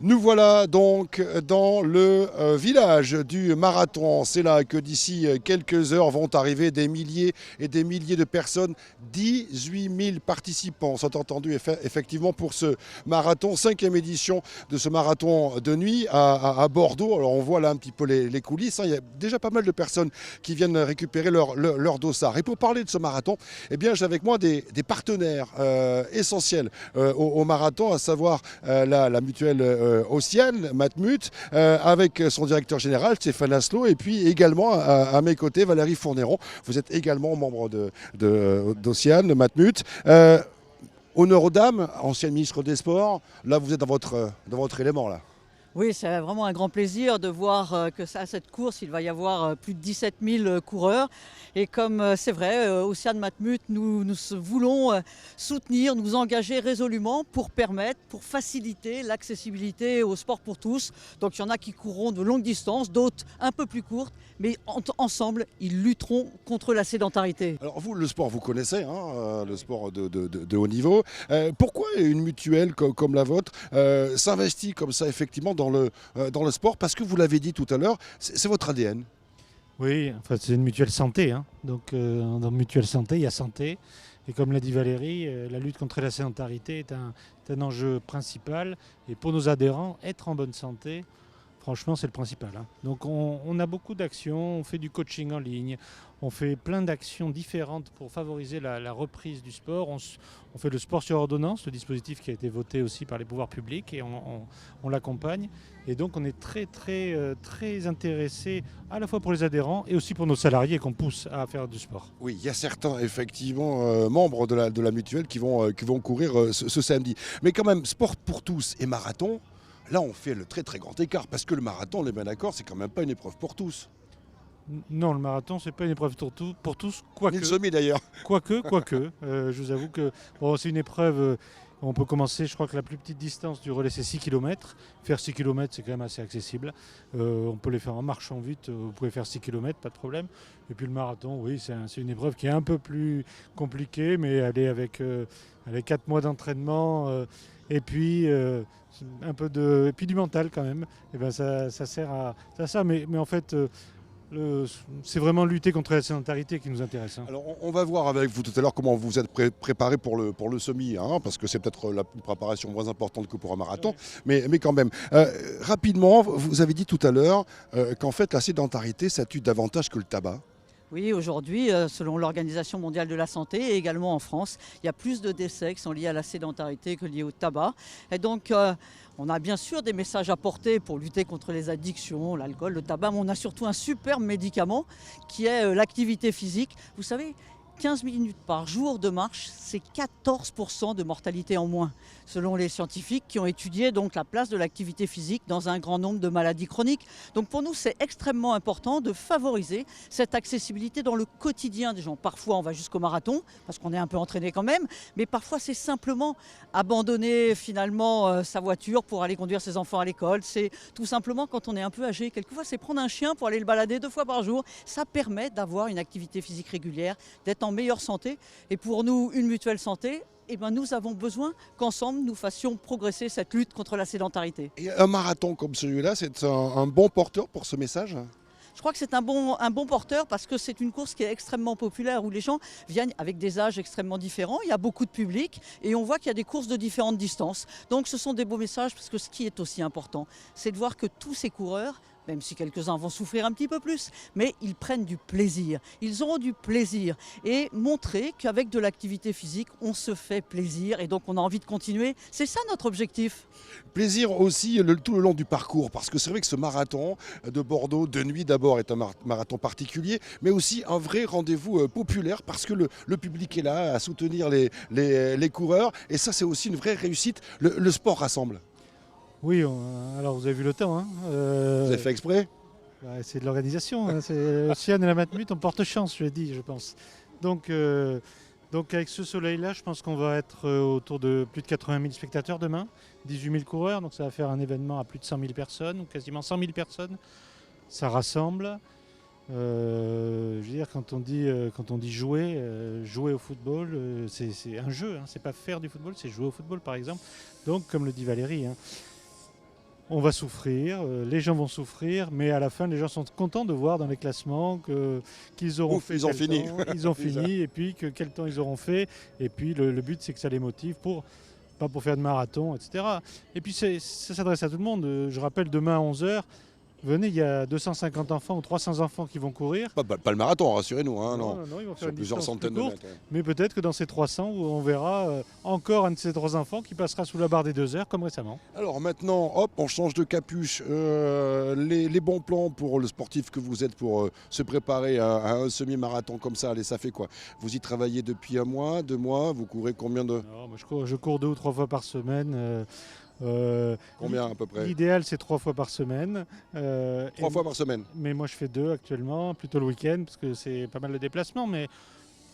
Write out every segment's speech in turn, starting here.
Nous voilà donc dans le village du marathon. C'est là que d'ici quelques heures vont arriver des milliers et des milliers de personnes. 18 000 participants sont entendus effectivement pour ce marathon, cinquième édition de ce marathon de nuit à Bordeaux. Alors on voit là un petit peu les coulisses, hein. Il y a déjà pas mal de personnes qui viennent récupérer leur dossard. Et pour parler de ce marathon, eh bien, j'ai avec moi des partenaires essentiels au marathon, à savoir la mutuelle Océane, Matmut, avec son directeur général, Stéphane Asselot, et puis également à mes côtés, Valérie Fournéron. Vous êtes également membre d'Océane, Matmut. Honneur aux dames, ancienne ministre des Sports. Là, vous êtes dans votre élément, là. Oui, c'est vraiment un grand plaisir de voir que à cette course, il va y avoir plus de 17 000 coureurs. Et comme c'est vrai, Océane Matmut, nous voulons soutenir, nous engager résolument pour permettre, pour faciliter l'accessibilité au sport pour tous. Donc il y en a qui courront de longues distances, d'autres un peu plus courtes, mais ensemble, ils lutteront contre la sédentarité. Alors vous, le sport, vous connaissez, hein, le sport de haut niveau. Pourquoi une mutuelle comme la vôtre s'investit comme ça effectivement dans le sport? Parce que vous l'avez dit tout à l'heure, c'est votre ADN. Oui, enfin, c'est une mutuelle santé, hein. Donc dans mutuelle santé, il y a santé. Et comme l'a dit Valérie, la lutte contre la sédentarité est un enjeu principal. Et pour nos adhérents, être en bonne santé, franchement, c'est le principal, hein. Donc on a beaucoup d'actions, on fait du coaching en ligne, on fait plein d'actions différentes pour favoriser la reprise du sport. On fait le sport sur ordonnance, le dispositif qui a été voté aussi par les pouvoirs publics, et on l'accompagne. Et donc on est très intéressé à la fois pour les adhérents et aussi pour nos salariés qu'on pousse à faire du sport. Oui, il y a certains effectivement membres de la mutuelle qui vont courir ce samedi. Mais quand même, sport pour tous et marathon, là on fait le très grand écart. Parce que le marathon, on est bien d'accord, c'est quand même pas une épreuve pour tous. Non, le marathon, c'est pas une épreuve pour tous, Ni le semi d'ailleurs. quoique. Je vous avoue que bon, c'est une épreuve. On peut commencer, je crois que la plus petite distance du relais, c'est 6 km. Faire 6 km, c'est quand même assez accessible. On peut les faire en marchant vite, vous pouvez faire 6 km, pas de problème. Et puis le marathon, oui, c'est une épreuve qui est un peu plus compliquée, mais elle est avec 4 mois d'entraînement. Et puis et puis du mental quand même. Et ben ça sert à ça. Mais en fait, c'est vraiment lutter contre la sédentarité qui nous intéresse, hein. Alors on va voir avec vous tout à l'heure comment vous êtes préparé pour le semi, hein, parce que c'est peut-être la préparation moins importante que pour un marathon, mais quand même. Rapidement, vous avez dit tout à l'heure qu'en fait la sédentarité, ça tue davantage que le tabac. Oui, aujourd'hui, selon l'Organisation mondiale de la santé et également en France, il y a plus de décès qui sont liés à la sédentarité que liés au tabac. Et donc, on a bien sûr des messages à porter pour lutter contre les addictions, l'alcool, le tabac, mais on a surtout un superbe médicament qui est l'activité physique. Vous savez, 15 minutes par jour de marche, c'est 14% de mortalité en moins, selon les scientifiques qui ont étudié donc la place de l'activité physique dans un grand nombre de maladies chroniques. Donc pour nous, c'est extrêmement important de favoriser cette accessibilité dans le quotidien des gens. Parfois, on va jusqu'au marathon, parce qu'on est un peu entraîné quand même, mais parfois, c'est simplement abandonner finalement sa voiture pour aller conduire ses enfants à l'école. C'est tout simplement quand on est un peu âgé. Quelquefois, c'est prendre un chien pour aller le balader 2 fois par jour. Ça permet d'avoir une activité physique régulière, d'être en meilleure santé. Et pour nous, une mutuelle santé, eh ben, nous avons besoin qu'ensemble, nous fassions progresser cette lutte contre la sédentarité. Et un marathon comme celui-là, c'est un bon porteur pour ce message? Je crois que c'est un bon porteur parce que c'est une course qui est extrêmement populaire où les gens viennent avec des âges extrêmement différents. Il y a beaucoup de public et on voit qu'il y a des courses de différentes distances. Donc ce sont des beaux messages parce que ce qui est aussi important, c'est de voir que tous ces coureurs, même si quelques-uns vont souffrir un petit peu plus, mais ils prennent du plaisir. Ils auront du plaisir et montrer qu'avec de l'activité physique, on se fait plaisir et donc on a envie de continuer. C'est ça notre objectif. Plaisir aussi tout le long du parcours, parce que c'est vrai que ce marathon de Bordeaux, de nuit d'abord, est un marathon particulier, mais aussi un vrai rendez-vous populaire, parce que le public est là à soutenir les coureurs, et ça c'est aussi une vraie réussite. Le sport rassemble. Oui, alors vous avez vu le temps, hein. Vous avez fait exprès? C'est de l'organisation, hein. C'est Océane et la Matmut, on porte chance, je l'ai dit, je pense. Donc avec ce soleil-là, je pense qu'on va être autour de plus de 80 000 spectateurs demain, 18 000 coureurs, donc ça va faire un événement à plus de 100 000 personnes, ou quasiment 100 000 personnes. Ça rassemble. Je veux dire, quand on dit jouer au football, c'est un jeu, hein. C'est pas faire du football, c'est jouer au football par exemple. Donc, comme le dit Valérie, hein, On va souffrir, les gens vont souffrir, mais à la fin, les gens sont contents de voir dans les classements qu'ils auront Ouf, fait ils ont quel fini. temps, ils ont fini, et puis quel temps ils auront fait. Et puis le but, c'est que ça les motive pas pour faire de marathon, etc. Et puis ça s'adresse à tout le monde. Je rappelle, demain à 11 heures, venez, il y a 250 enfants ou 300 enfants qui vont courir. Pas le marathon, rassurez-nous. Hein, non. Non, ils vont faire Sur une plusieurs distance centaines plus de courte. mètres. Ouais. Mais peut-être que dans ces 300, on verra encore un de ces 3 enfants qui passera sous la barre des 2 heures, comme récemment. Alors maintenant, hop, on change de capuche. Les bons plans pour le sportif que vous êtes pour se préparer à un semi-marathon comme ça, allez, ça fait quoi? Vous y travaillez depuis 1 mois, 2 mois, vous courez combien de... Non, moi, je cours 2 ou 3 fois par semaine. Combien à peu près? L'idéal, c'est 3 fois par semaine. 3 fois par semaine. Mais moi, je fais 2 actuellement, plutôt le week-end, parce que c'est pas mal de déplacements. Mais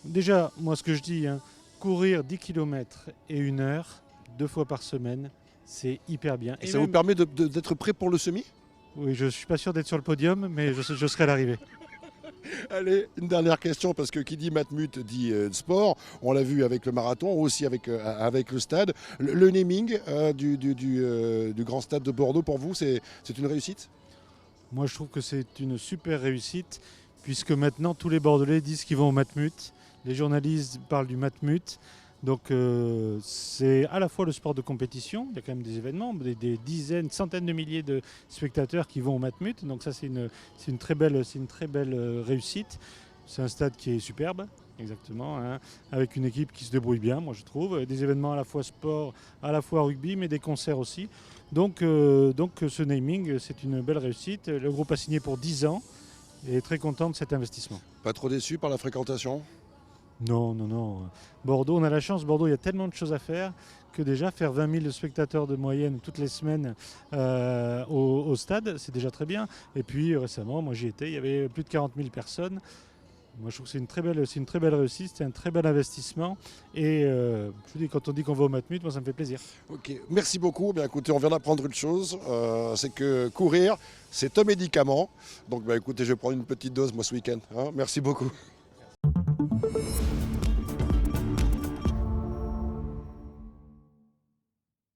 déjà, moi, ce que je dis, hein, courir 10 km et 1 heure, 2 fois par semaine, c'est hyper bien. Et ça vous permet d'être prêt pour le semi? Oui, je ne suis pas sûr d'être sur le podium, mais je serai à l'arrivée. Allez, une dernière question, parce que qui dit Matmut dit sport. On l'a vu avec le marathon, aussi avec le stade. Le naming du grand stade de Bordeaux, pour vous, c'est une réussite? Moi, je trouve que c'est une super réussite, puisque maintenant, tous les Bordelais disent qu'ils vont au Matmut. Les journalistes parlent du Matmut. Donc, c'est à la fois le sport de compétition. Il y a quand même des événements, des dizaines, centaines de milliers de spectateurs qui vont au Matmut. Donc ça, c'est une très belle réussite. C'est un stade qui est superbe, exactement, hein, avec une équipe qui se débrouille bien, moi je trouve. Des événements à la fois sport, à la fois rugby, mais des concerts aussi. Donc ce naming, c'est une belle réussite. Le groupe a signé pour 10 ans et est très content de cet investissement. Pas trop déçu par la fréquentation? Non. Bordeaux, on a la chance. Bordeaux, il y a tellement de choses à faire que déjà faire 20 000 spectateurs de moyenne toutes les semaines au stade, c'est déjà très bien. Et puis récemment, moi j'y étais, il y avait plus de 40 000 personnes. Moi je trouve que c'est une très belle réussite, c'est un très bel investissement. Et je vous dis, quand on dit qu'on va au Matmut, moi ça me fait plaisir. Ok, merci beaucoup. Bien écoutez, on vient d'apprendre une chose, c'est que courir, c'est un médicament. Donc écoutez, je vais prendre une petite dose moi ce week-end. Hein. Merci beaucoup.